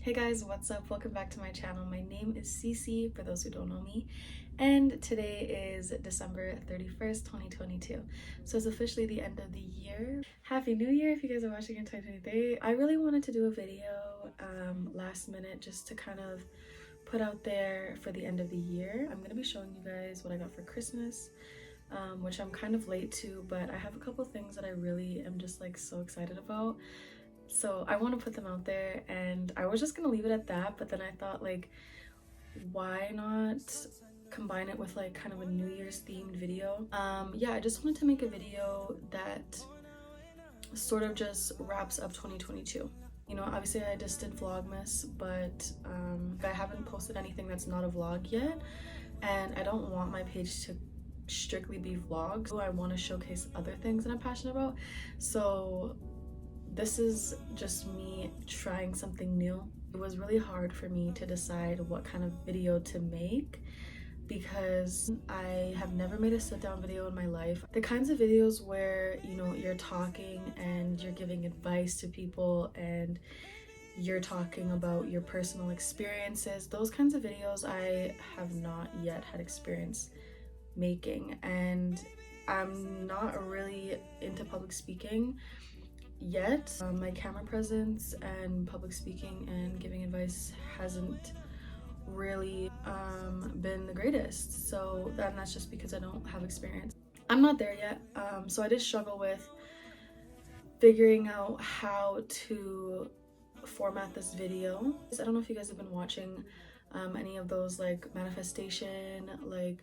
Hey guys, what's up? Welcome back to my channel. My name is Cece, for those who don't know me, and today is December 31st, 2022. So it's officially the end of the year. Happy New Year if you guys are watching in 2023. I really wanted to do a video last minute just to kind of put out there for the end of the year. I'm going to be showing you guys what I got for Christmas, which I'm kind of late to, but I have a couple things that I really am just like so excited about. So I want to put them out there, and I was just gonna leave it at that, but then I thought, like, why not combine it with like kind of a New Year's themed video. Yeah, I just wanted to make a video that sort of just wraps up 2022. You know, obviously I just did Vlogmas, but I haven't posted anything that's not a vlog yet, and I don't want my page to strictly be vlogs. I want to showcase other things that I'm passionate about, so this is just me trying something new. It was really hard for me to decide what kind of video to make because I have never made a sit-down video in my life. The kinds of videos where, you know, you're talking and you're giving advice to people and you're talking about your personal experiences, those kinds of videos I have not yet had experience making, and I'm not really into public speaking yet. My camera presence and public speaking and giving advice hasn't really been the greatest, so that's just because I don't have experience. I'm not there yet, so I did struggle with figuring out how to format this video. I don't know if you guys have been watching any of those like manifestation like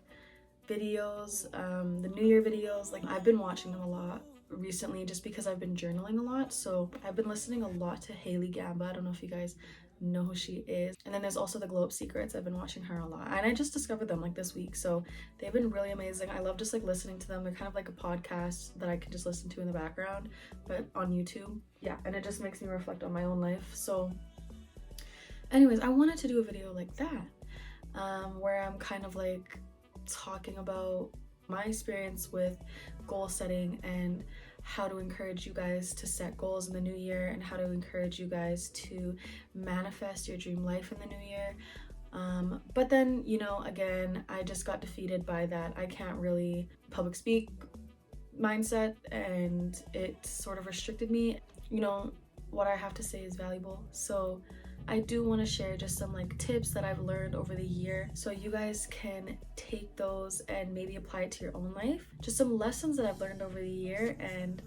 videos, the New Year videos. Like, I've been watching them a lot recently just because I've been journaling a lot. So I've been listening a lot to 𝐬𝐤𝐫𝐽. I don't know if you guys know who she is. And then there's also the Glow Up Secrets. I've been watching her a lot, and I just discovered them like this week, so they've been really amazing. I love just like listening to them. They're kind of like a podcast that I can just listen to in the background, but on YouTube. Yeah, and it just makes me reflect on my own life. So anyways, I wanted to do a video like that, where I'm kind of like talking about my experience with goal setting and how to encourage you guys to set goals in the new year, and how to encourage you guys to manifest your dream life in the new year. But then, you know, again, I just got defeated by that I can't really public speak mindset, and it sort of restricted me. You know, what I have to say is valuable, so I do want to share just some like tips that I've learned over the year, so you guys can take those and maybe apply it to your own life. Just some lessons that I've learned over the year, and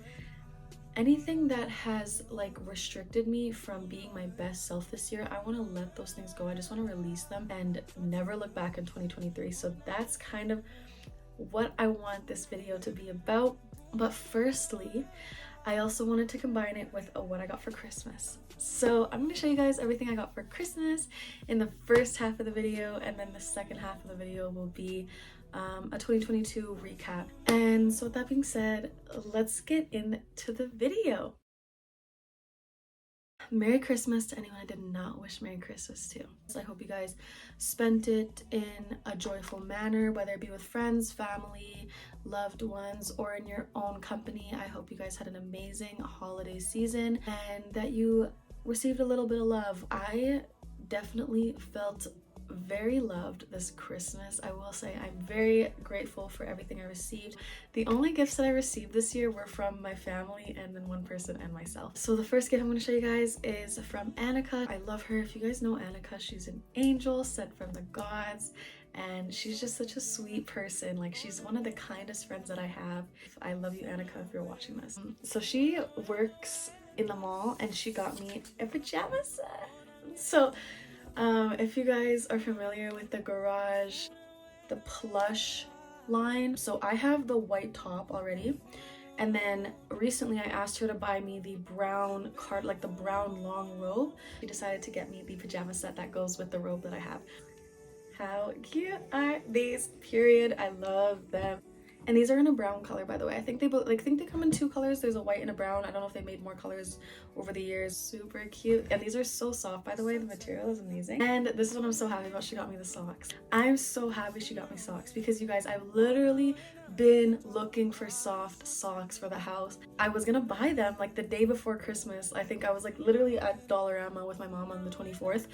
anything that has like restricted me from being my best self this year, I want to let those things go. I just want to release them and never look back in 2023. So that's kind of what I want this video to be about. But firstly, I also wanted to combine it with what I got for Christmas. So I'm going to show you guys everything I got for Christmas in the first half of the video, and then the second half of the video will be a 2022 recap. And so with that being said, let's get into the video. Merry Christmas to anyone I did not wish Merry Christmas to. So I hope you guys spent it in a joyful manner, whether it be with friends, family, loved ones, or in your own company. I hope you guys had an amazing holiday season and that you received a little bit of love. I definitely felt very loved this Christmas. I will say I'm very grateful for everything I received. The only gifts that I received this year were from my family and then one person and myself. So the first gift I'm going to show you guys is from 𝐸𝐸𝐸. I love her. If you guys know 𝐸𝐸𝐸, she's an angel sent from the gods, and she's just such a sweet person. Like, she's one of the kindest friends that I have. I love you, 𝐸𝐸𝐸, if you're watching this. So she works in the mall, and she got me a pajama set. So if you guys are familiar with the Garage, the plush line, so I have the white top already, and then recently I asked her to buy me the brown like the brown long robe. She decided to get me the pajama set that goes with the robe that I have. How cute are these? Period. I love them. And these are in a brown color, by the way. I think they come in 2 colors. There's a white and a brown. I don't know if they made more colors over the years. Super cute. And these are so soft, by the way. The material is amazing. And this is what I'm so happy about. She got me the socks. I'm so happy she got me socks because you guys, I've literally been looking for soft socks for the house. I was gonna buy them like the day before Christmas. I think I was like literally at Dollarama with my mom on the 24th,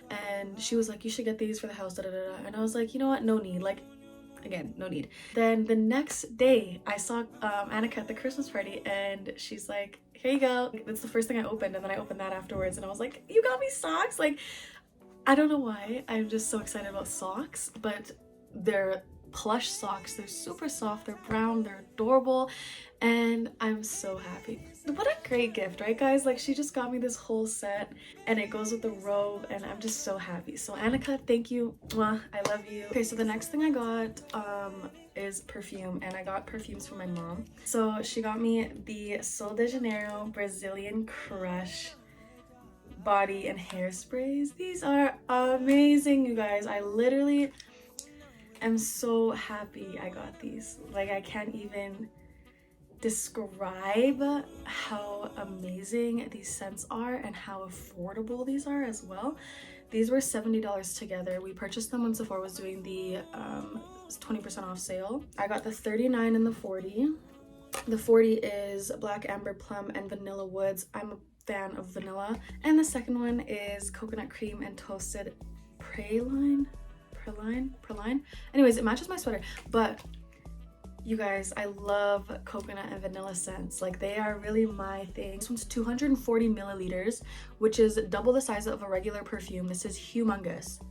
and she was like, you should get these for the house, da da da. And I was like, you know what, no need. Like, again, no need. Then the next day I saw Annika at the Christmas party, and she's like, here you go. That's the first thing I opened, and then I opened that afterwards, and I was like, you got me socks. Like, I don't know why, I'm just so excited about socks, but they're plush socks. They're super soft, they're brown, they're adorable, and I'm so happy. What a great gift, right guys? Like, she just got me this whole set, and it goes with the robe, and I'm just so happy. So Annika, thank you. Mwah, I love you. Okay, so the next thing I got is perfume, and I got perfumes from my mom. So she got me the Sol de Janeiro Brazilian Crush body and hairsprays. These are amazing, you guys. I literally am so happy I got these. Like, I can't even describe how amazing these scents are and how affordable these are as well. These were $70 together. We purchased them when Sephora was doing the 20% off sale. I got the 39 and the 40. The 40 is Black Amber Plum and Vanilla Woods. I'm a fan of vanilla. And the second one is Coconut Cream and Toasted Praline. Anyways, it matches my sweater. But you guys, I love coconut and vanilla scents. Like, they are really my thing. This one's 240 milliliters, which is double the size of a regular perfume. This is humongous.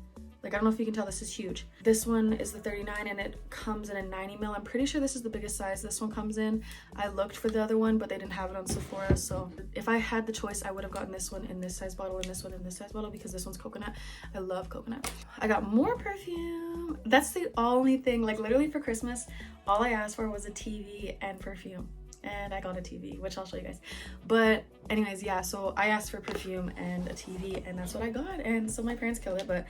Like, I don't know if you can tell, this is huge. This one is the 39 and it comes in a 90 ml. I'm pretty sure this is the biggest size this one comes in. I looked for the other one, but they didn't have it on Sephora. So if I had the choice, I would have gotten this one in this size bottle and this one in this size bottle, because this one's coconut. I love coconut. I got more perfume. That's the only thing, like, literally for Christmas, all I asked for was a TV and perfume. And I got a TV, which I'll show you guys. But anyways, yeah, so I asked for perfume and a TV, and that's what I got. And so my parents killed it. But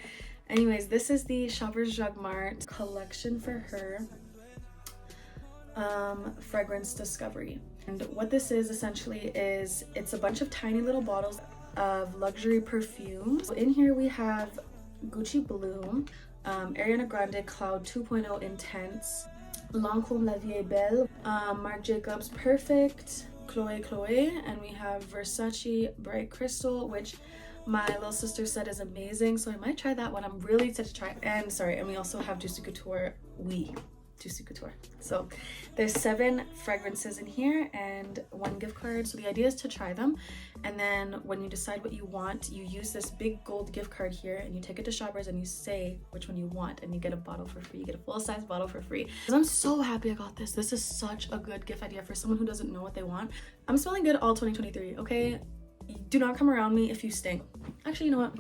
anyways, this is the Shoppers Drug Mart collection for her fragrance discovery. And what this is essentially is, it's a bunch of tiny little bottles of luxury perfumes. So in here we have Gucci Bloom, Ariana Grande Cloud 2.0 Intense, Lancôme La Vie Est Belle, Marc Jacobs Perfect, 𝐞𝐞𝐲, and we have Versace Bright Crystal, which my little sister said is amazing, so I might try that one. I'm really excited to try. And sorry, and we also have 𝐸 Couture, 𝐸 Couture. So there's 7 fragrances in here and 1 gift card. So the idea is to try them, and then when you decide what you want, you use this big gold gift card here, and you take it to Shoppers and you say which one you want, and you get a bottle for free. You get a full-size bottle for free. I'm so happy I got this. This is such a good gift idea for someone who doesn't know what they want. I'm smelling good all 2023, okay? Do not come around me if you stink. Actually, you know what?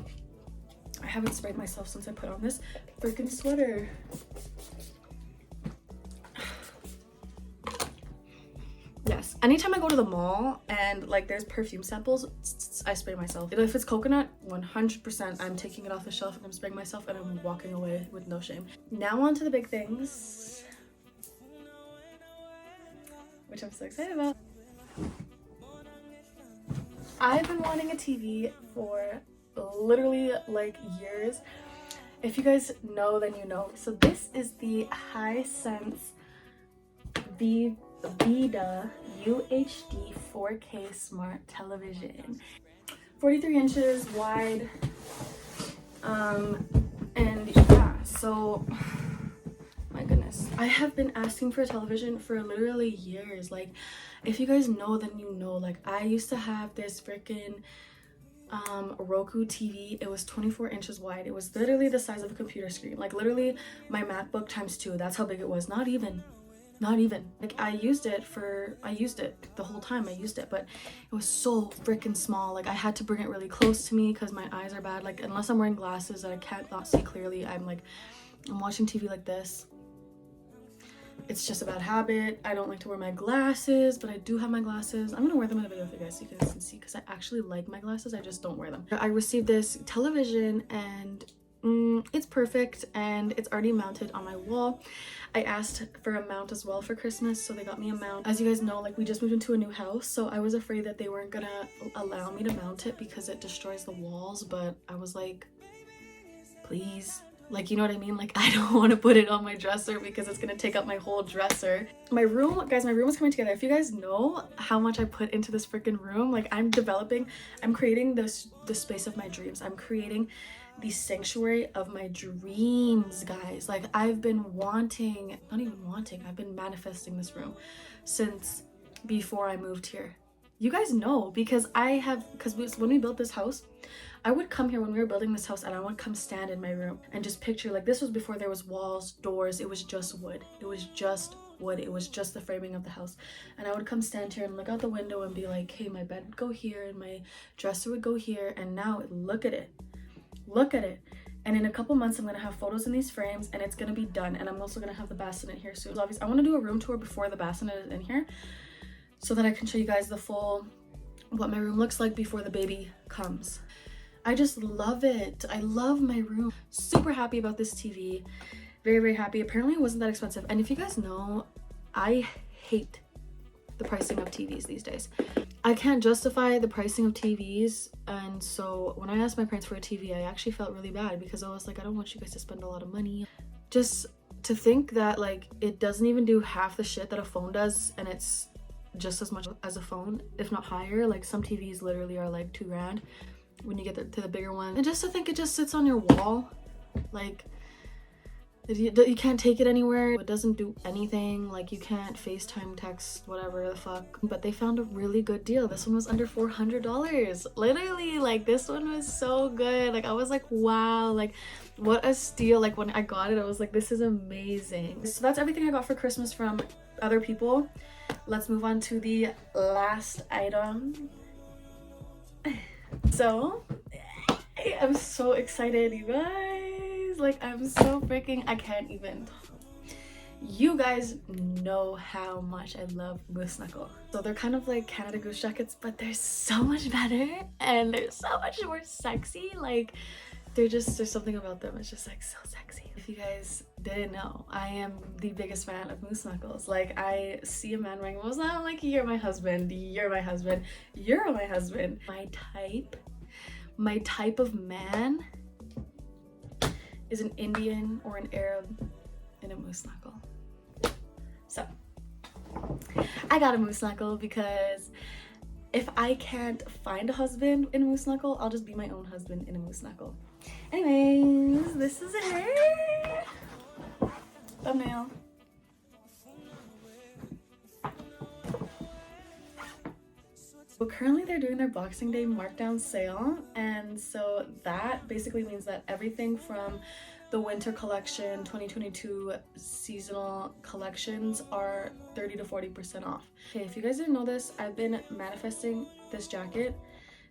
I haven't sprayed myself since I put on this freaking sweater. Yes, anytime I go to the mall and like there's perfume samples, I spray myself. If it's coconut, 100% I'm taking it off the shelf and I'm spraying myself, and I'm walking away with no shame. Now on to the big things, which I'm so excited about. I've been wanting a TV for literally like years. If you guys know, then you know. So this is the Hisense Vida UHD 4K Smart Television. 43 inches wide. And yeah, so my goodness, I have been asking for a television for literally years. Like, if you guys know, then you know. Like, I used to have this freaking Roku TV. It was 24 inches wide. It was literally the size of a computer screen. Like, literally my MacBook times 2. That's how big it was. Not even. Like, I used it the whole time. I used it, but it was so freaking small. Like, I had to bring it really close to me because my eyes are bad. Like, unless I'm wearing glasses that I can't not see clearly, I'm watching TV like this. It's just a bad habit. I don't like to wear my glasses, but I do have my glasses. I'm gonna wear them in a video for you guys so you guys can see, because I actually like my glasses. I just don't wear them. I received this television, and It's perfect and it's already mounted on my wall. I asked for a mount as well for Christmas, so they got me a mount. As you guys know, like, we just moved into a new house, so I was afraid that they weren't gonna allow me to mount it because it destroys the walls, but I was like, please. Like, you know what I mean? Like, I don't want to put it on my dresser because it's gonna take up my whole dresser. My room, guys, my room is coming together. If you guys know how much I put into this freaking room, like, I'm creating the space of my dreams. I'm creating the sanctuary of my dreams, guys. Like, I've been I've been manifesting this room since before I moved here. You guys know, because when we built this house, I would come here when we were building this house and I would come stand in my room and just picture, like, this was before there was walls, doors, it was just wood. It was just wood. It was just the framing of the house. And I would come stand here and look out the window and be like, hey, my bed would go here and my dresser would go here. And now look at it. Look at it. And in a couple months, I'm going to have photos in these frames and it's going to be done. And I'm also going to have the bassinet here soon. So obviously, I want to do a room tour before the bassinet is in here so that I can show you guys the full, what my room looks like before the baby comes. I just love it. I love my room. Super happy about this TV. Very, very happy. Apparently it wasn't that expensive. And if you guys know, I hate the pricing of TVs these days. I can't justify the pricing of TVs. And so when I asked my parents for a TV, I actually felt really bad because I was like, I don't want you guys to spend a lot of money. Just to think that, like, it doesn't even do half the shit that a phone does, and it's just as much as a phone, if not higher. Like, some TVs literally are like $2 grand when you get to the bigger one. And just to think it just sits on your wall, like, you can't take it anywhere. It doesn't do anything. Like, you can't FaceTime, text, whatever the fuck. But they found a really good deal. This one was under $400. Literally, like, this one was so good. Like, I was like, wow, like, what a steal. Like, when I got it, I was like, this is amazing. So that's everything I got for Christmas from other people. Let's move on to the last item. So I am so excited, you guys. Like, I'm so freaking, I can't even. You guys know how much I love moose knuckle. So they're kind of like Canada Goose jackets, but they're so much better and they're so much more sexy. Like, there's something about them. It's just like so sexy. If you guys didn't know, I am the biggest fan of moose knuckles. Like, I see a man wearing moose, I'm like, you're my husband, you're my husband, you're my husband. My type of man is an Indian or an Arab in a moose knuckle. So I got a moose knuckle because if I can't find a husband in a moose knuckle, I'll just be my own husband in a moose knuckle. Anyways, this is it. Thumbnail. So currently they're doing their Boxing Day markdown sale, and so that basically means that everything from the winter collection 2022 seasonal collections are 30 to 40% off. Okay, if you guys didn't know this, I've been manifesting this jacket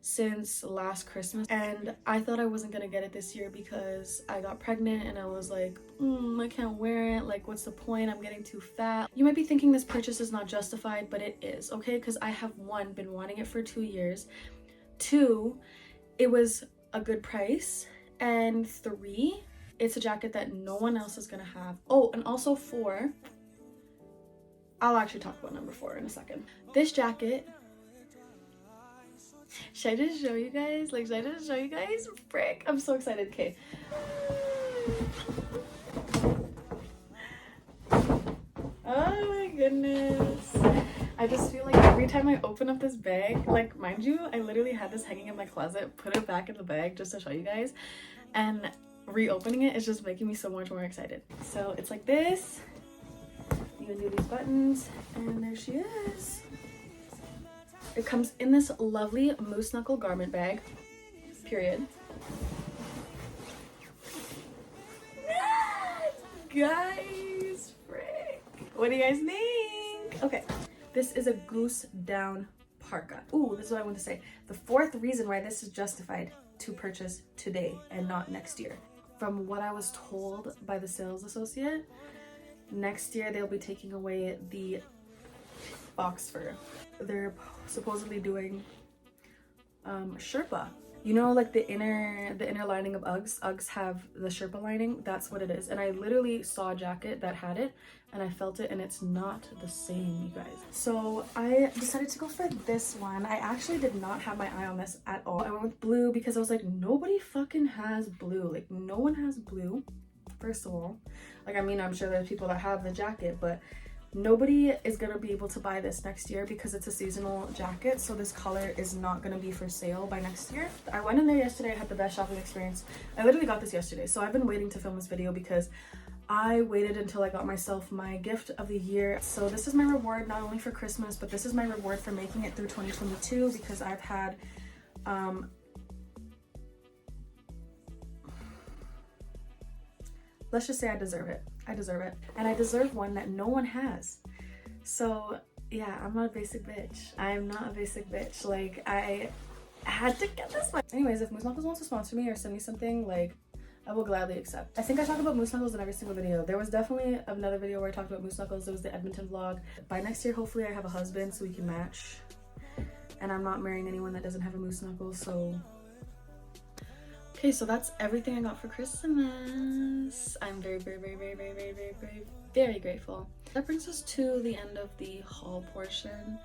since last Christmas, and I thought I wasn't gonna get it this year because I got pregnant and I was like, I can't wear it, like, what's the point, I'm getting too fat. You might be thinking this purchase is not justified, but it is, okay? Because I have, one, been wanting it for 2 years, 2, it was a good price, and 3, it's a jacket that no one else is gonna have. Oh, and also 4, I'll actually talk about number 4 in a second. This jacket, should I just show you guys? Like, should I just show you guys? Frick, I'm so excited. Okay. Oh my goodness. I just feel like every time I open up this bag, like, mind you, I literally had this hanging in my closet, put it back in the bag just to show you guys, and reopening it is just making me so much more excited. So it's like this. You undo these buttons, and there she is. It comes in this lovely moose knuckle garment bag, period. Guys, frick. What do you guys think? Okay, this is a goose down parka. Ooh, this is what I want to say. The 4th reason why this is justified to purchase today and not next year. From what I was told by the sales associate, next year they'll be taking away the box fur. They're supposedly doing Sherpa You know, like the inner lining of Uggs have the Sherpa lining. That's what it is. And I literally saw a jacket that had it and I felt it, and it's not the same, you guys. So I decided to go for this one. I actually did not have my eye on this at all. I went with blue because I was like, nobody fucking has blue. Like, no one has blue, first of all. Like, I mean, I'm sure there's people that have the jacket, but nobody is gonna be able to buy this next year because it's a seasonal jacket, so this color is not gonna be for sale by next year. I went in there yesterday. I had the best shopping experience. I literally got this yesterday, so I've been waiting to film this video because I waited until I got myself my gift of the year. So this is my reward, not only for Christmas, but this is my reward for making it through 2022 because I've had let's just say I deserve it. I deserve it. And I deserve one that no one has. So yeah, I'm not a basic bitch. I'm not a basic bitch. Like, I had to get this one. Anyways, if 𝐬𝐻 wants to sponsor me or send me something, like, I will gladly accept. I think I talk about 𝐬𝐻 in every single video. There was definitely another video where I talked about 𝐬𝐻. It was the Edmonton vlog. By next year, hopefully I have a husband so we can match. And I'm not marrying anyone that doesn't have a 𝐬𝐻, so... Okay, so that's everything I got for Christmas. I'm very grateful. That brings us to the end of the haul portion.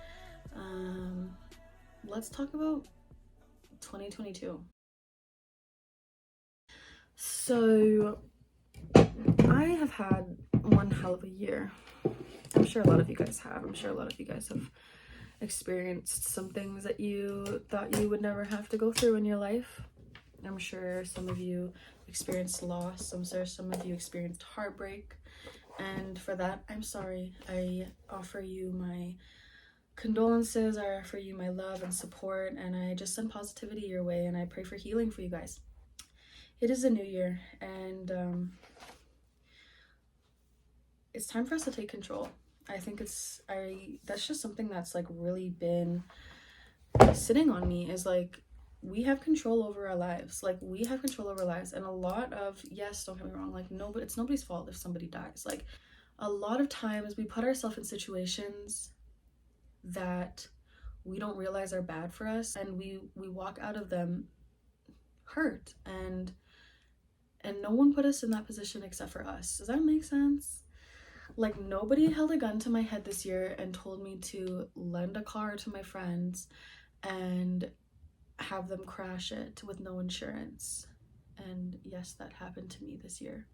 Let's talk about 2022. So I have had one hell of a year. I'm sure a lot of you guys have. I'm sure a lot of you guys have experienced some things that you thought you would never have to go through in your life. I'm sure some of you experienced loss. I'm sure some of you experienced heartbreak. And for that, I'm sorry. I offer you my condolences. I offer you my love and support. And I just send positivity your way. And I pray for healing for you guys. It is a new year. And it's time for us to take control. I think that's just something that's like really been sitting on me, is like, we have control over our lives. Like, we have control over our lives. And a lot of, yes, don't get me wrong, like, no, but it's nobody's fault if somebody dies. Like, a lot of times we put ourselves in situations that we don't realize are bad for us, and we walk out of them hurt, and no one put us in that position except for us. Does that make sense? Like, nobody held a gun to my head this year and told me to lend a car to my friends and have them crash it with no insurance. And yes, that happened to me this year.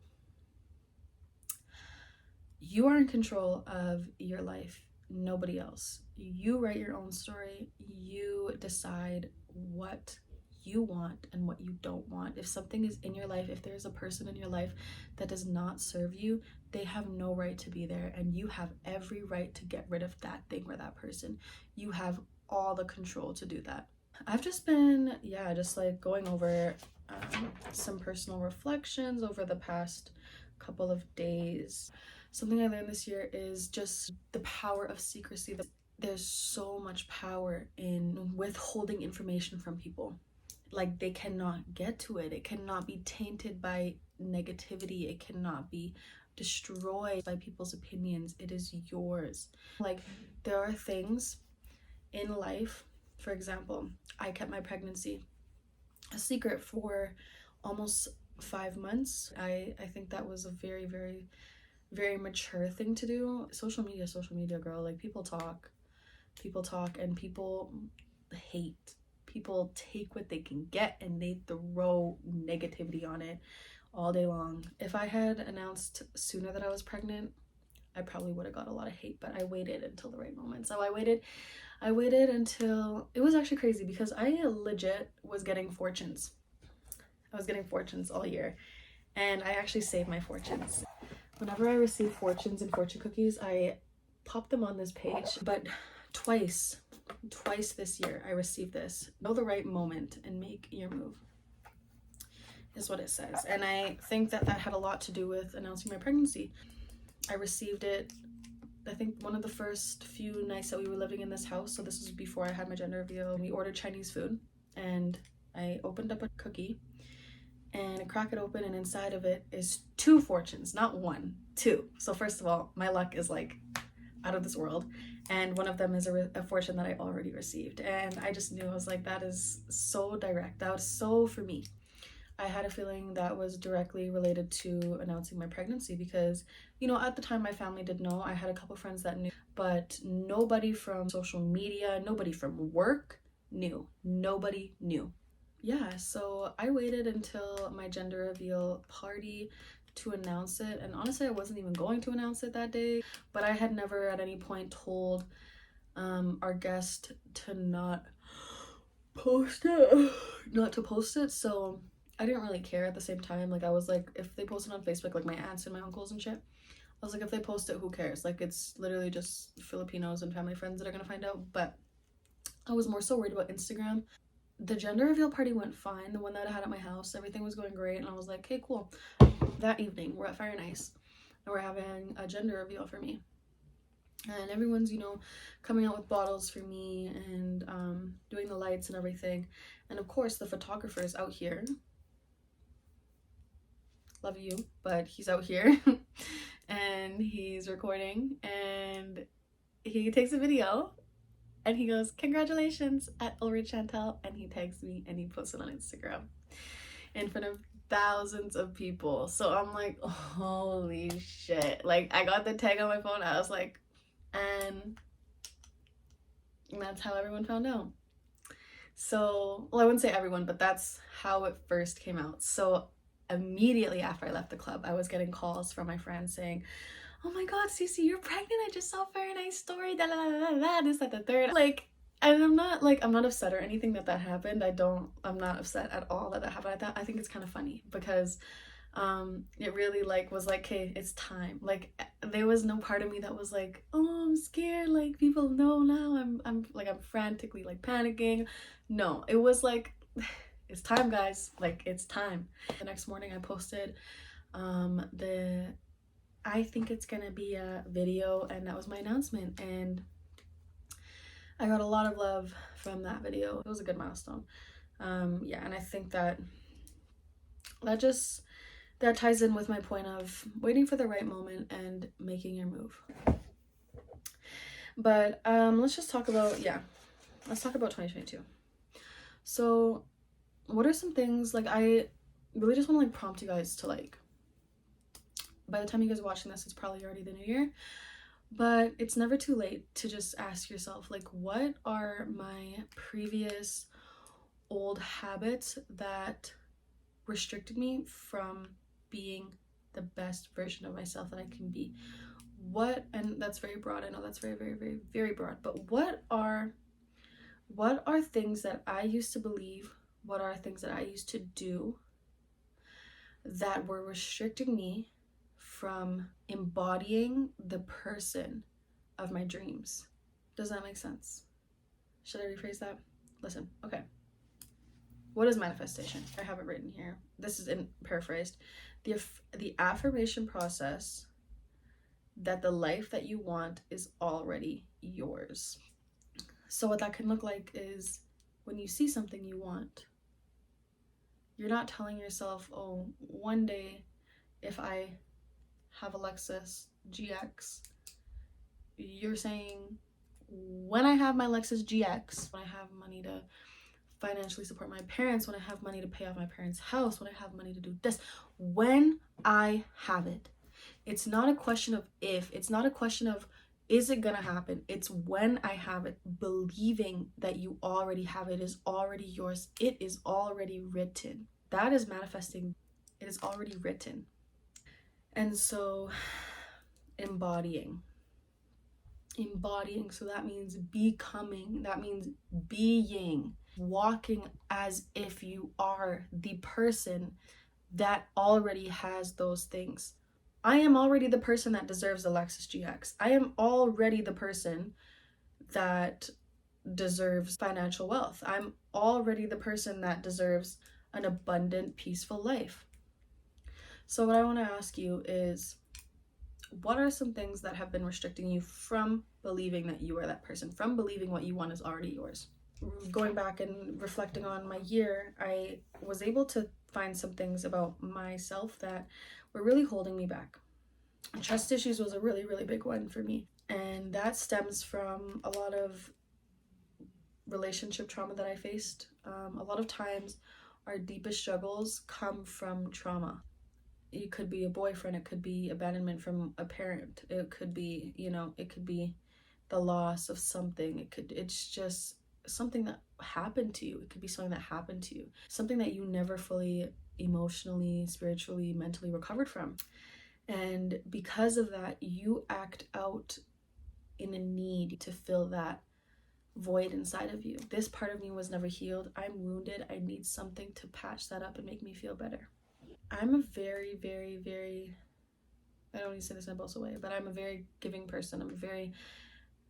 You are in control of your life, nobody else. You write your own story. You decide what you want and what you don't want. If something is in your life, if there's a person in your life that does not serve you, they have no right to be there, and you have every right to get rid of that thing or that person. You have all the control to do that. I've just been, just like going over some personal reflections over the past couple of days. Something I learned this year is just the power of secrecy. There's so much power in withholding information from people. Like, they cannot get to it. It cannot be tainted by negativity. It cannot be destroyed by people's opinions. It is yours. Like, there are things in life. For example, I kept my pregnancy a secret for almost 5 months. I think that was a very mature thing to do. Social media, girl. Like, people talk, and people hate. People take what they can get and they throw negativity on it all day long. If I had announced sooner that I was pregnant, I probably would have got a lot of hate, but I waited until the right moment. So I waited until, it was actually crazy because I legit was getting fortunes. I was getting fortunes all year, and I actually saved my fortunes. Whenever I receive fortunes and fortune cookies, I pop them on this page. But twice this year I received this. Know the right moment and make your move, is what it says. And I think that had a lot to do with announcing my pregnancy. I received it, I think, one of the first few nights that we were living in this house. So this was before I had my gender reveal. We ordered Chinese food, and I opened up a cookie and I crack it open, and inside of it is 2 fortunes, not 1, 2. So first of all, my luck is like out of this world, and one of them is a fortune that I already received. And I just knew, I was like, that is so direct, that was so for me. I had a feeling that was directly related to announcing my pregnancy because, you know, at the time my family did know. I had a couple friends that knew, but nobody from social media, nobody from work knew. Nobody knew. Yeah, so I waited until my gender reveal party to announce it, and honestly I wasn't even going to announce it that day, but I had never at any point told our guest to not post it, so I didn't really care at the same time. Like, I was like, if they posted on Facebook, like my aunts and my uncles and shit, I was like, if they post it, who cares? Like, it's literally just Filipinos and family friends that are gonna find out. But I was more so worried about Instagram. The gender reveal party went fine, the one that I had at my house, everything was going great, and I was like, okay, cool. That evening we're at Fire and Ice and we're having a gender reveal for me, and everyone's, you know, coming out with bottles for me and doing the lights and everything. And of course the photographer is out here, love you, but he's out here and he's recording, and he takes a video and he goes, congratulations at Ulrich Chantel, and he tags me and he posts it on Instagram in front of thousands of people. So I'm like, holy shit. Like, I got the tag on my phone, I was like, and that's how everyone found out. So, well, I wouldn't say everyone, but that's how it first came out. So immediately after I left the club, I was getting calls from my friends saying, oh my god, Cece, you're pregnant, I just saw a very nice story, da da da da da, this, that, the third. Like, and I'm not upset or anything that happened. I'm not upset at all that happened. I think it's kind of funny because it really was like, okay, it's time. Like, there was no part of me that was like, oh, I'm scared, like people know now, I'm frantically like panicking. No, it was like, it's time, guys, like it's time. The next morning I posted I think it's gonna be a video, and that was my announcement, and I got a lot of love from that video. It was a good milestone. Yeah, and I think that ties in with my point of waiting for the right moment and making your move. But let's talk about 2022. So what are some things, like, I really just want to like prompt you guys to, like, by the time you guys are watching this, it's probably already the new year, but it's never too late to just ask yourself, like, what are my previous old habits that restricted me from being the best version of myself that I can be? And that's very broad, I know that's very, very, very, very broad, but what are things that I used to believe, what are things that I used to do that were restricting me from embodying the person of my dreams? Does that make sense? Should I rephrase that? Listen, okay. What is manifestation? I have it written here. This is paraphrased. The affirmation process that the life that you want is already yours. So what that can look like is when you see something you want, you're not telling yourself, oh, one day if I have a Lexus GX, you're saying, when I have my Lexus GX, when I have money to financially support my parents, when I have money to pay off my parents' house, when I have money to do this, when I have it. It's not a question of if, it's not a question of is it gonna happen, it's when I have it, believing that you already have it, is already yours, it is already written. That is manifesting. It is already written. And so embodying, so that means becoming, that means being, walking as if you are the person that already has those things. I am already the person that deserves the Lexus GX. I am already the person that deserves financial wealth. I'm already the person that deserves an abundant, peaceful life. So what I want to ask you is, what are some things that have been restricting you from believing that you are that person, from believing what you want is already yours? Going back and reflecting on my year, I was able to find some things about myself that were really holding me back. Trust issues was a really, really big one for me. And that stems from a lot of relationship trauma that I faced. A lot of times our deepest struggles come from trauma. It could be a boyfriend, it could be abandonment from a parent, it could be, you know, it could be the loss of something. It's just something that happened to you. It could be something that happened to you, something that you never fully emotionally, spiritually, mentally recovered from. And because of that, you act out in a need to fill that void inside of you. This part of me was never healed. I'm wounded. I need something to patch that up and make me feel better. I'm a very, very, very, I don't need to say this in a boastful way, but I'm a very giving person.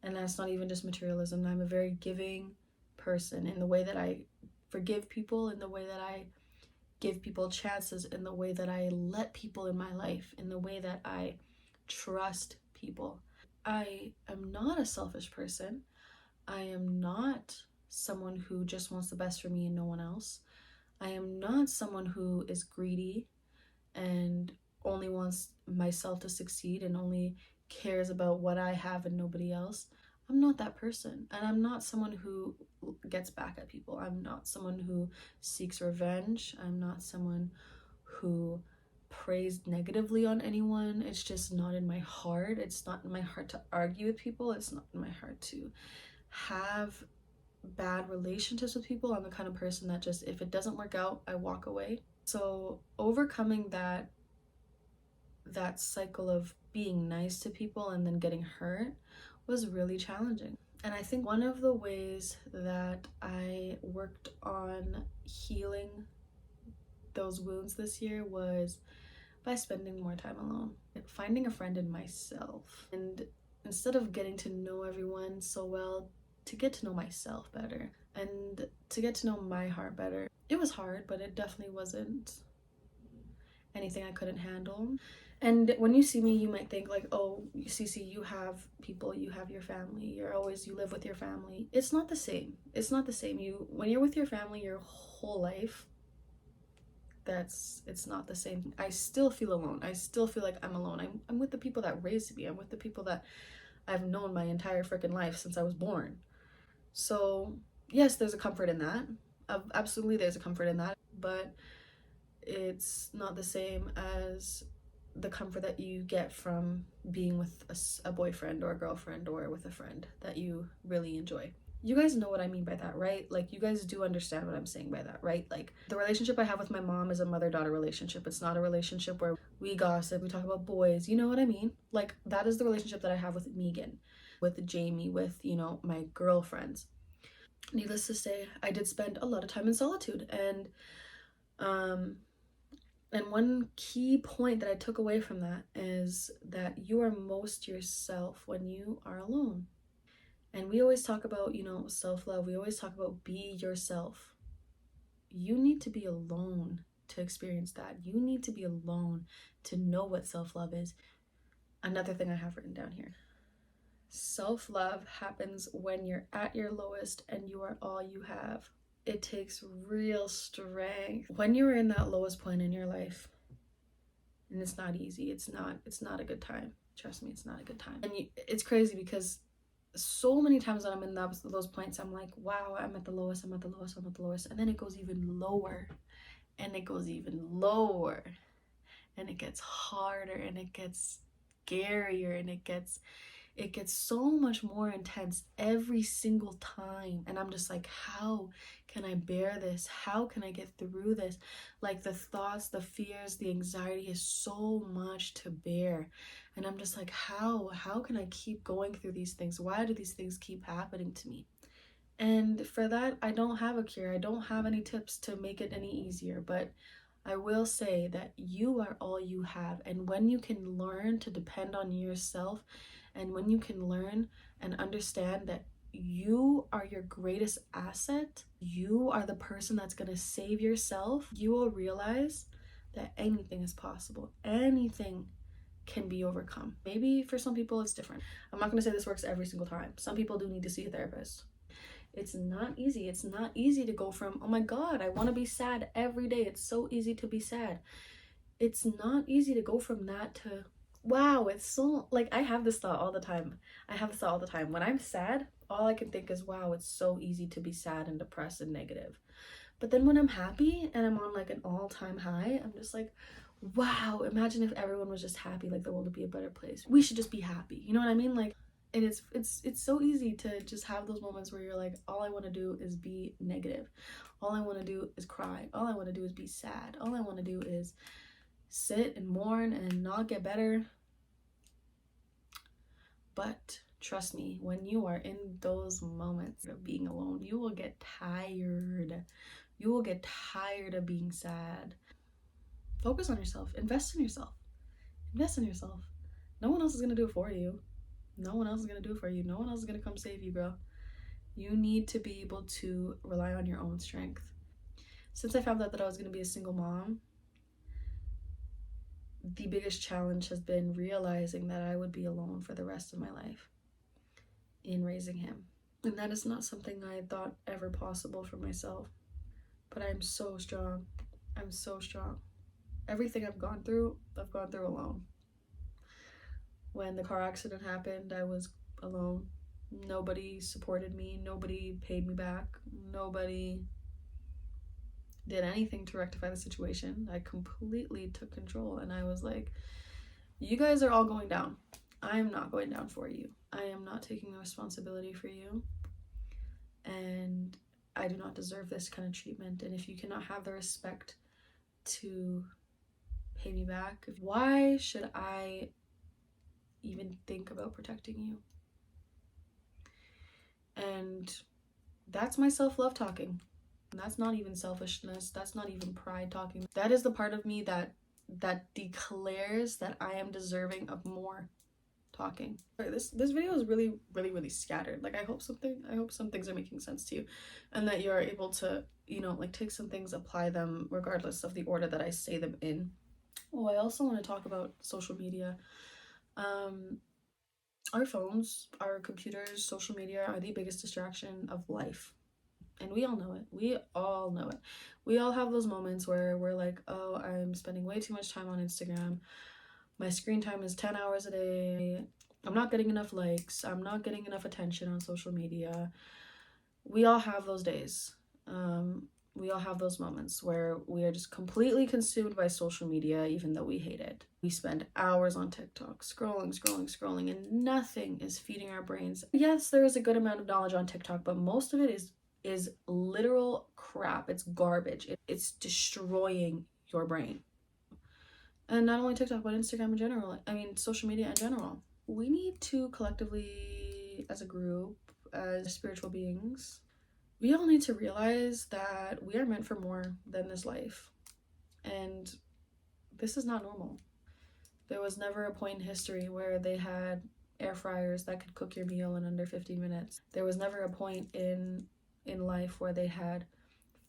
And that's not even just materialism. I'm a very giving person in the way that I forgive people, in the way that I give people chances, in the way that I let people in my life, in the way that I trust people. I am not a selfish person. I am not someone who just wants the best for me and no one else. I am not someone who is greedy and only wants myself to succeed and only cares about what I have and nobody else. I'm not that person. And I'm not someone who gets back at people. I'm not someone who seeks revenge. I'm not someone who prays negatively on anyone. It's just not in my heart. It's not in my heart to argue with people. It's not in my heart to have bad relationships with people. I'm the kind of person that just, if it doesn't work out, I walk away. So overcoming that cycle of being nice to people and then getting hurt was really challenging. And I think one of the ways that I worked on healing those wounds this year was by spending more time alone, finding a friend in myself. And instead of getting to know everyone so well, to get to know myself better and to get to know my heart better. It was hard, but it definitely wasn't anything I couldn't handle. And when you see me, you might think like, oh, Cece, you have people, you have your family, you live with your family. It's not the same. It's not the same. When you're with your family your whole life, it's not the same. I still feel alone. I still feel like I'm alone. I'm with the people that raised me. I'm with the people that I've known my entire freaking life since I was born. So yes, there's a comfort in that. Absolutely, there's a comfort in that, but it's not the same as the comfort that you get from being with a boyfriend or a girlfriend or with a friend that you really enjoy. You guys know what I mean by that, right? Like, you guys do understand what I'm saying by that, right? Like, the relationship I have with my mom is a mother-daughter relationship. It's not a relationship where we gossip, we talk about boys, you know what I mean? Like, that is the relationship that I have with Megan, with Jamie, with, you know, my girlfriends. Needless to say, I did spend a lot of time in solitude, and one key point that I took away from that is that you are most yourself when you are alone. And we always talk about, you know, self-love. We always talk about be yourself. You need to be alone to experience that. You need to be alone to know what self-love is. Another thing I have written down here. Self-love happens when you're at your lowest and you are all you have. It takes real strength. When you're in that lowest point in your life, and it's not easy, it's not a good time. Trust me, it's not a good time. And it's crazy because so many times when I'm in those points, I'm like, wow, I'm at the lowest, I'm at the lowest, I'm at the lowest. And then it goes even lower, and it goes even lower, and it gets harder, and it gets scarier, and it gets so much more intense every single time. And I'm just like, how can I bear this? How can I get through this? Like, the thoughts, the fears, the anxiety is so much to bear. And I'm just like, how can I keep going through these things? Why do these things keep happening to me? And for that, I don't have a cure. I don't have any tips to make it any easier, but I will say that you are all you have. And when you can learn to depend on yourself, and when you can learn and understand that you are your greatest asset, you are the person that's going to save yourself, you will realize that anything is possible. Anything can be overcome. Maybe for some people it's different. I'm not going to say this works every single time. Some people do need to see a therapist. It's not easy. It's not easy to go from, oh my God, I want to be sad every day. It's so easy to be sad. It's not easy to go from that to wow, it's so, like, I have this thought all the time. When I'm sad, all I can think is, wow, it's so easy to be sad and depressed and negative. But then when I'm happy and I'm on like an all-time high, I'm just like, wow, imagine if everyone was just happy, like the world would be a better place. We should just be happy. You know what I mean? Like, and it's so easy to just have those moments where you're like, all I want to do is be negative. All I want to do is cry. All I want to do is be sad. All I want to do is sit and mourn and not get better. But trust me, when you are in those moments of being alone, you will get tired. You will get tired of being sad. Focus on yourself. Invest in yourself. Invest in yourself. No one else is going to do it for you. No one else is going to do it for you. No one else is going to come save you, bro. You need to be able to rely on your own strength. Since I found out that I was going to be a single mom, the biggest challenge has been realizing that I would be alone for the rest of my life in raising him. And that is not something I thought ever possible for myself. But I'm so strong. I'm so strong. Everything I've gone through alone. When the car accident happened, I was alone. Nobody supported me. Nobody paid me back. Nobody did anything to rectify the situation. I completely took control, and I was like, you guys are all going down. I am not going down for you. I am not taking the responsibility for you, and I do not deserve this kind of treatment. And if you cannot have the respect to pay me back, why should I even think about protecting you? And that's my self-love talking. That's not even selfishness. That's not even pride talking. That is the part of me that declares that I am deserving of more talking. This video is really scattered. Like, I hope some things are making sense to you, and that you're able to, you know, like, take some things, apply them regardless of the order that I say them in. Oh, I also want to talk about social media. Our phones, our computers, social media are the biggest distraction of life. And we all know it. We all know it. We all have those moments where we're like, oh, I'm spending way too much time on Instagram. My screen time is 10 hours a day. I'm not getting enough likes. I'm not getting enough attention on social media. We all have those days. We all have those moments where we are just completely consumed by social media, even though we hate it. We spend hours on TikTok, scrolling, and nothing is feeding our brains. Yes, there is a good amount of knowledge on TikTok, but most of it is literal crap. It's garbage. It's destroying your brain. And not only TikTok, but Instagram in general. I mean, social media in general. We need to collectively, as a group, as spiritual beings, we all need to realize that we are meant for more than this life. And this is not normal. There was never a point in history where they had air fryers that could cook your meal in under 15 minutes. There was never a point in life where they had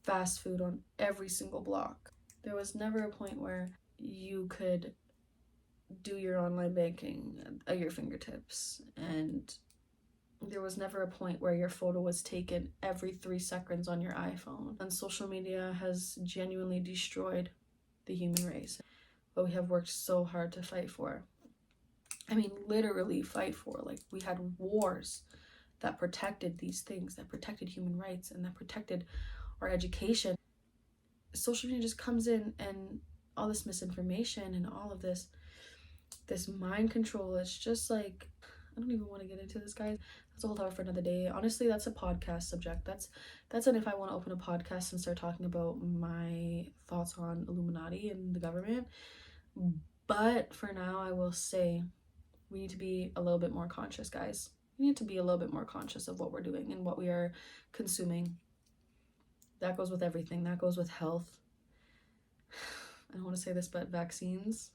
fast food on every single block. There was never a point where you could do your online banking at your fingertips, and there was never a point where your photo was taken every 3 seconds on your iPhone. And social media has genuinely destroyed the human race, but we have worked so hard to fight for. I mean, literally fight for. Like, we had wars that protected these things, that protected human rights, and that protected our education. Social media just comes in, and all this misinformation and all of this mind control, it's just like, I don't even want to get into this, guys. That's a whole topic for another day. Honestly, that's a podcast subject. That's an if I want to open a podcast and start talking about my thoughts on Illuminati and the government. But for now, I will say we need to be a little bit more conscious, guys. We need to be a little bit more conscious of what we're doing and what we are consuming. That goes with everything. That goes with health. I don't want to say this, but vaccines.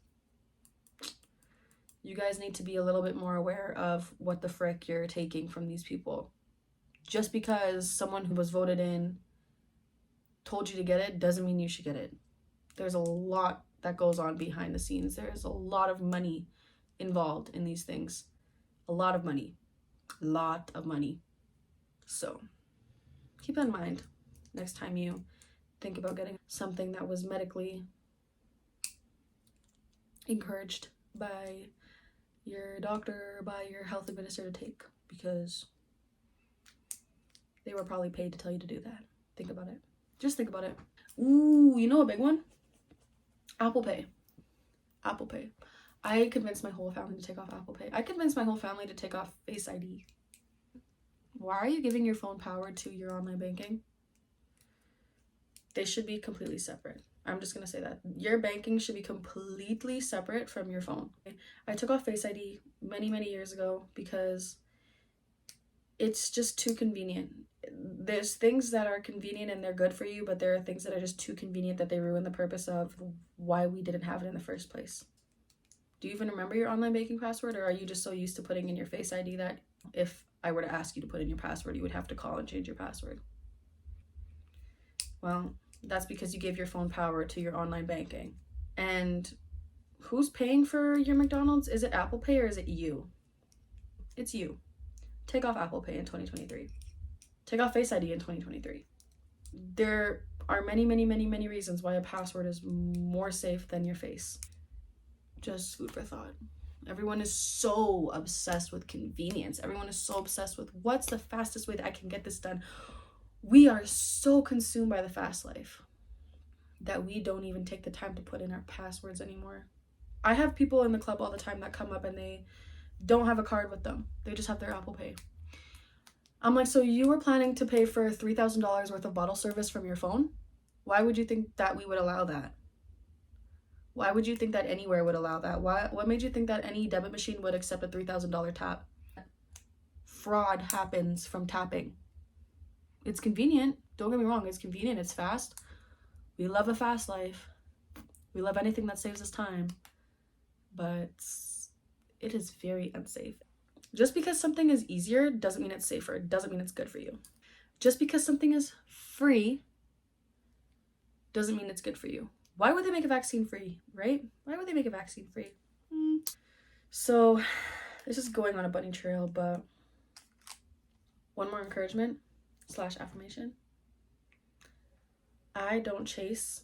You guys need to be a little bit more aware of what the frick you're taking from these people. Just because someone who was voted in told you to get it doesn't mean you should get it. There's a lot that goes on behind the scenes. There's a lot of money involved in these things. A lot of money. So keep that in mind next time you think about getting something that was medically encouraged by your doctor by your health administrator to take, because they were probably paid to tell you to do that. Think about it. Just think about it. Ooh, you know a big one? Apple Pay. Apple Pay. I convinced my whole family to take off Apple Pay. I convinced my whole family to take off Face ID. Why are you giving your phone power to your online banking? They should be completely separate. I'm just going to say that. Your banking should be completely separate from your phone. I took off Face ID many, many years ago because it's just too convenient. There's things that are convenient and they're good for you, but there are things that are just too convenient that they ruin the purpose of why we didn't have it in the first place. Do you even remember your online banking password, or are you just so used to putting in your Face ID that if I were to ask you to put in your password, you would have to call and change your password? Well, that's because you gave your phone power to your online banking. And who's paying for your McDonald's? Is it Apple Pay or is it you? It's you. Take off Apple Pay in 2023. Take off Face ID in 2023. There are many, many, many, many reasons why a password is more safe than your face. Just food for thought. Everyone is so obsessed with convenience. Everyone is so obsessed with what's the fastest way that I can get this done. We are so consumed by the fast life that we don't even take the time to put in our passwords anymore. I have people in the club all the time that come up and they don't have a card with them. They just have their Apple Pay. I'm like, so you were planning to pay for $3,000 worth of bottle service from your phone? Why would you think that we would allow that? Why would you think that anywhere would allow that? What made you think that any debit machine would accept a $3,000 tap? Fraud happens from tapping. It's convenient. Don't get me wrong. It's convenient. It's fast. We love a fast life. We love anything that saves us time. But it is very unsafe. Just because something is easier doesn't mean it's safer. It doesn't mean it's good for you. Just because something is free doesn't mean it's good for you. Why would they make a vaccine free, right? Why would they make a vaccine free? So this is going on a bunny trail, but one more encouragement / affirmation. I don't chase,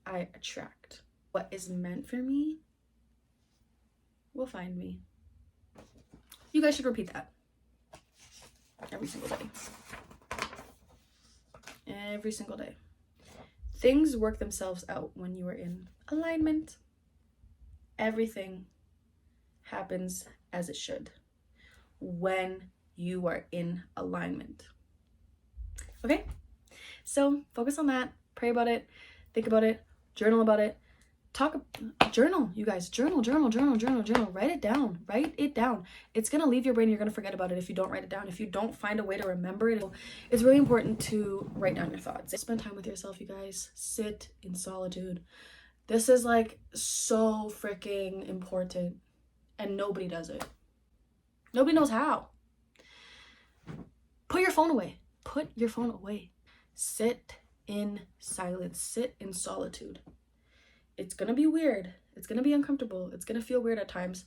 I attract. What is meant for me will find me. You guys should repeat that every single day. Every single day. Things work themselves out when you are in alignment. Everything happens as it should when you are in alignment. Okay? So focus on that. Pray about it. Think about it. Journal about it. Journal, you guys. Journal. Write it down. Write it down. It's going to leave your brain. You're going to forget about it if you don't write it down. If you don't find a way to remember it. It's really important to write down your thoughts. Spend time with yourself, you guys. Sit in solitude. This is like so freaking important. And nobody does it. Nobody knows how. Put your phone away. Put your phone away. Sit in silence. Sit in solitude. It's going to be weird. It's going to be uncomfortable. It's going to feel weird at times.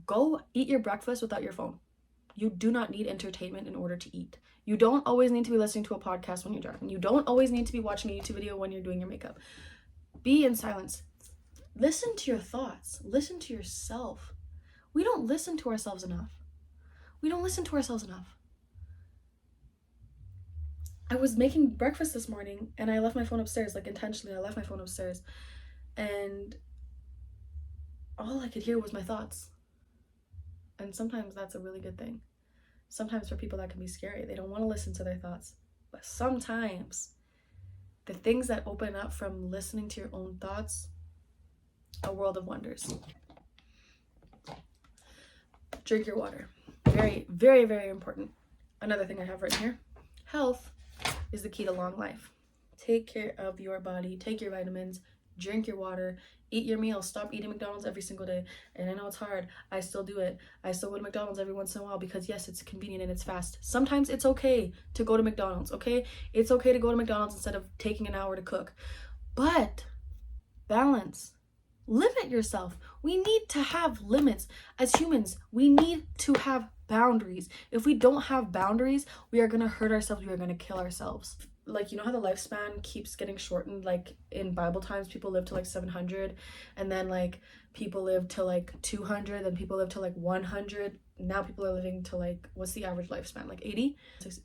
Go eat your breakfast without your phone. You do not need entertainment in order to eat. You don't always need to be listening to a podcast when you're driving. You don't always need to be watching a YouTube video when you're doing your makeup. Be in silence. Listen to your thoughts. Listen to yourself. We don't listen to ourselves enough. I was making breakfast this morning and I left my phone upstairs, like intentionally. I left my phone upstairs. And all I could hear was my thoughts. And sometimes that's a really good thing. Sometimes for people that can be scary. They don't want to listen to their thoughts. But sometimes the things that open up from listening to your own thoughts, a world of wonders. Drink your water. Very, very, very important. Another thing I have written here. Health is the key to long life. Take care of your body. Take your vitamins. Drink your water, eat your meals, stop eating McDonald's every single day. And I know it's hard. I still do it. I still go to McDonald's every once in a while because yes, it's convenient and it's fast. Sometimes it's okay to go to McDonald's, okay? It's okay to go to McDonald's instead of taking an hour to cook. But balance. Limit yourself. We need to have limits. As humans, we need to have boundaries. If we don't have boundaries, we are going to hurt ourselves. We are going to kill ourselves. Like, you know how the lifespan keeps getting shortened? Like in Bible times, people live to like 700, and then like people live to like 200, then people live to like 100. Now people are living to like, what's the average lifespan, like 80?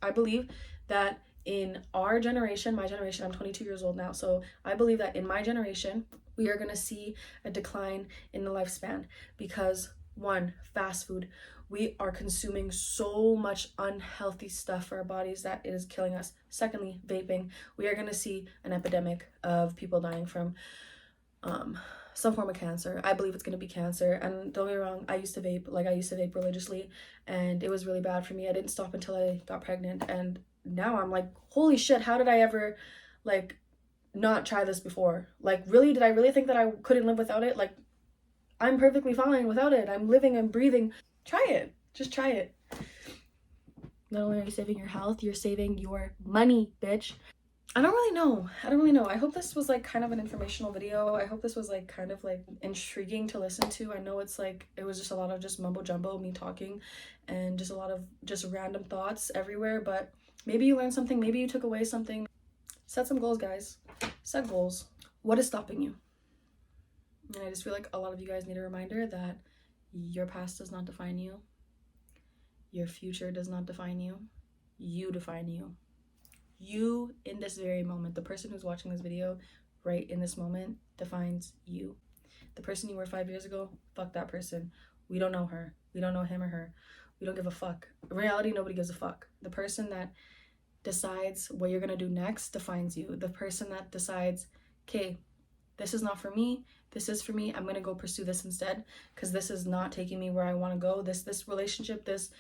I believe that in our generation, my generation, I'm 22 years old now, so I believe that in my generation we are going to see a decline in the lifespan because, one, fast food. We are consuming so much unhealthy stuff for our bodies that it is killing us. Secondly, vaping. We are going to see an epidemic of people dying from some form of cancer. I believe it's going to be cancer. And don't get me wrong, I used to vape religiously, and it was really bad for me. I didn't stop until I got pregnant, and now I'm like, holy shit, how did I ever like not try this before? Like, really, did I really think that I couldn't live without it? Like, I'm perfectly fine without it. I'm living and breathing. Try it. Just try it. Not only are you saving your health, you're saving your money, bitch. I don't really know. I hope this was like kind of an informational video. I hope this was like kind of like intriguing to listen to. I know it's like, it was just a lot of just mumbo jumbo, me talking, and just a lot of just random thoughts everywhere, but maybe you learned something, maybe you took away something. Set some goals, guys. Set goals. What is stopping you? And I just feel like a lot of you guys need a reminder that your past does not define you. Your future does not define you. You define you. You, in this very moment, the person who's watching this video right in this moment, defines you. The person you were 5 years ago, fuck that person. We don't know her. We don't know him or her. We don't give a fuck. In reality, nobody gives a fuck. The person that decides what you're gonna do next defines you. The person that decides, okay, this is not for me, this is for me, I'm gonna go pursue this instead, because this is not taking me where I want to go. This relationship, this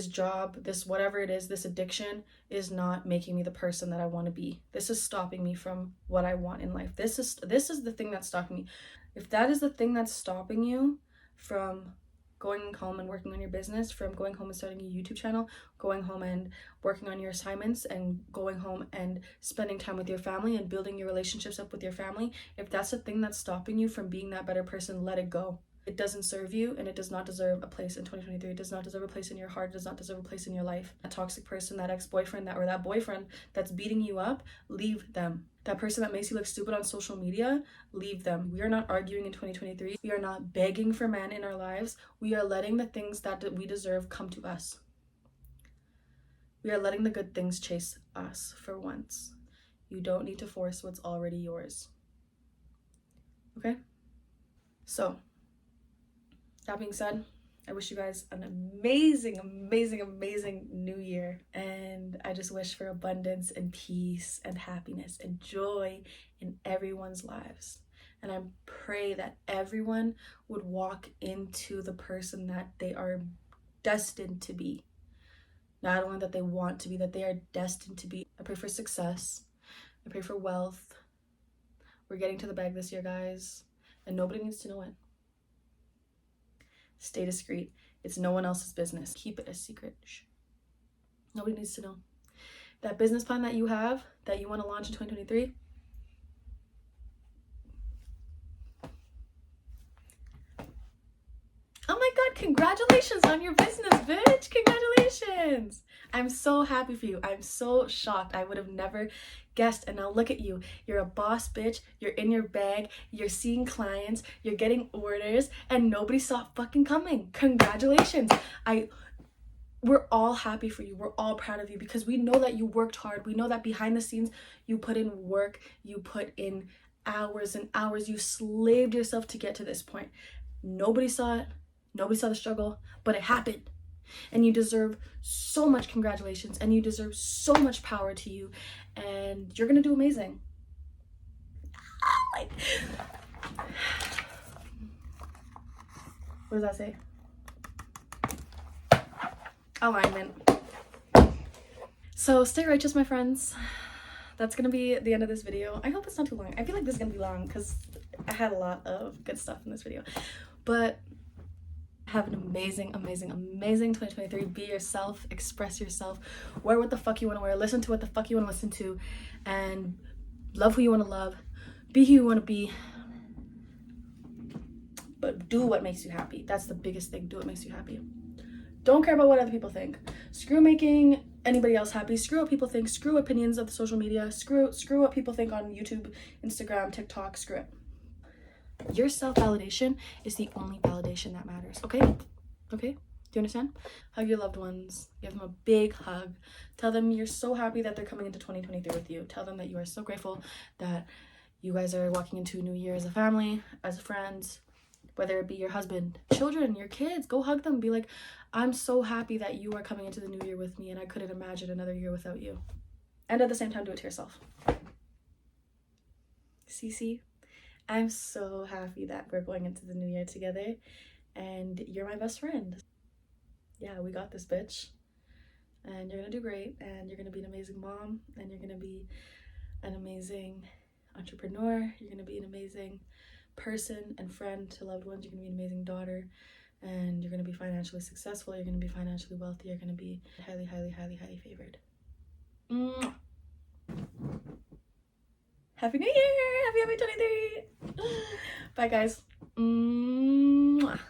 job, this whatever it is, this addiction is not making me the person that I want to be. This is stopping me from what I want in life. This is the thing that's stopping me. If that is the thing that's stopping you from going home and working on your business, from going home and starting a YouTube channel, going home and working on your assignments, and going home and spending time with your family and building your relationships up with your family, if that's the thing that's stopping you from being that better person, let it go. It doesn't serve you, and it does not deserve a place in 2023. It does not deserve a place in your heart. It does not deserve a place in your life. That toxic person, that ex-boyfriend, that boyfriend that's beating you up, leave them. That person that makes you look stupid on social media, leave them. We are not arguing in 2023. We are not begging for men in our lives. We are letting the things that we deserve come to us. We are letting the good things chase us for once. You don't need to force what's already yours. Okay? So, that being said, I wish you guys an amazing, amazing, amazing new year. And I just wish for abundance and peace and happiness and joy in everyone's lives. And I pray that everyone would walk into the person that they are destined to be. Not only that they want to be, that they are destined to be. I pray for success. I pray for wealth. We're getting to the bag this year, guys. And nobody needs to know it. Stay discreet. It's no one else's business. Keep it a secret. Shh. Nobody needs to know. That business plan that you have, that you want to launch in 2023, oh my god, congratulations on your business, bitch. Congratulations. I'm so happy for you. I'm so shocked. I would have never guessed. And now look at you. You're a boss, bitch. You're in your bag. You're seeing clients. You're getting orders. And nobody saw it fucking coming. Congratulations. We're all happy for you. We're all proud of you because we know that you worked hard. We know that behind the scenes, you put in work. You put in hours and hours. You slaved yourself to get to this point. Nobody saw it. Nobody saw the struggle, but it happened. And you deserve so much congratulations, and you deserve so much power to you, and you're gonna do amazing. What does that say? Alignment. So stay righteous, my friends. That's gonna be the end of this video. I hope it's not too long. I feel like this is gonna be long because I had a lot of good stuff in this video, but have an amazing, amazing, amazing 2023. Be yourself, express yourself, wear what the fuck you want to wear, listen to what the fuck you want to listen to, and love who you want to love, be who you want to be, but do what makes you happy. That's the biggest thing. Do what makes you happy. Don't care about what other people think. Screw making anybody else happy. Screw what people think. Screw opinions of the social media. Screw what people think on YouTube, Instagram, TikTok. Screw it. Your self-validation is the only validation that matters. Okay? Okay? Do you understand? Hug your loved ones. Give them a big hug. Tell them you're so happy that they're coming into 2023 with you. Tell them that you are so grateful that you guys are walking into a new year as a family, as friends, whether it be your husband, children, your kids. Go hug them. Be like, I'm so happy that you are coming into the new year with me and I couldn't imagine another year without you. And at the same time, do it to yourself. Cece, I'm so happy that we're going into the new year together and you're my best friend. Yeah, we got this, bitch. And you're gonna do great, and you're gonna be an amazing mom, and you're gonna be an amazing entrepreneur. You're gonna be an amazing person and friend to loved ones. You're gonna be an amazing daughter, and you're gonna be financially successful. You're gonna be financially wealthy. You're gonna be highly, highly, highly, highly favored. Mwah. Happy New Year! Happy 2023! Bye, guys. Mwah.